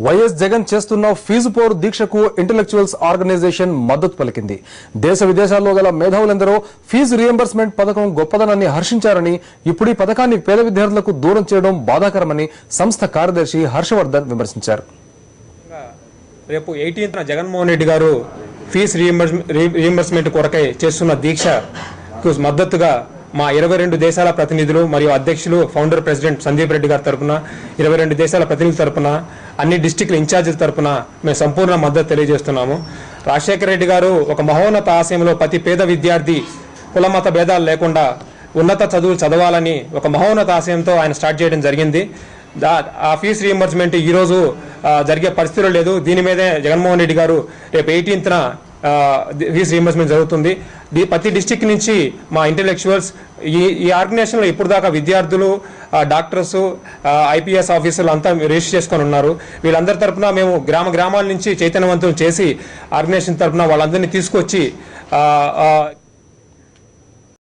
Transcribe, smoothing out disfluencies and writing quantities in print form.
YS Jagan చేస్తున్న fee పోరు దీక్షకు ఇంటెలెక్చువల్స్ ఆర్గనైజేషన్ మద్దతు పలికింది. దేశ విదేశాల్లో గల మేధావులందరూ ఫీజు రియంబర్స్మెంట్ పథకం గొప్పదనాన్ని హర్షించారని, ఇప్పుడు ఈ పథకాన్ని పేద విద్యార్థులకు దూరం చేయడం బాధాకరమని సంస్థ కార్యదర్శి హర్షవర్ధన్ విమర్శించారు. రేపు 18న జగన్మోహన్ రెడ్డి గారు ఫీజు రియంబర్స్మెంట్ కొరకై చేస్తున్న దీక్షకు మద్దతుగా మా 22 దేశాల ప్రతినిధులు మరియు అధ్యక్షులు ఫౌండర్ ప్రెసిడెంట్ సందీప్ రెడ్డి గారి తరపున 22 దేశాల ప్రతినిధుల తరపున అన్ని డిస్ట్రిక్ట్ల ఇన్ఛార్జీల తరపున మేము సంపూర్ణ మద్దతు తెలియజేస్తున్నాము. రాజశేఖర రెడ్డి గారు ఒక మహోన్నత ఆశయంలో ప్రతి పేద విద్యార్థి కులమత భేదాలు లేకుండా ఉన్నత చదువులు చదవాలని ఒక మహోన్నత ఆశయంతో ఆయన స్టార్ట్ చేయడం జరిగింది. ఆ ఫీజు రియంబర్స్మెంట్ ఈరోజు జరిగే పరిస్థితులు లేదు. దీని మీదే జగన్మోహన్ రెడ్డి గారు రేపు 18న ఫీజు రియంబర్స్మెంట్ జరుగుతుంది. ప్రతి డిస్టిక్ నుంచి మా ఇంటెలెక్చువల్స్ ఈ ఆర్గనైజేషన్లో ఇప్పుడు దాకా విద్యార్థులు, డాక్టర్స్, ఐపీఎస్ ఆఫీసర్లు అంతా రిజిస్టర్ చేసుకొని ఉన్నారు. వీళ్ళందరి తరఫున మేము గ్రామాల నుంచి చైతన్యవంతం చేసి ఆర్గనైజేషన్ తరఫున వాళ్ళందరినీ తీసుకొచ్చి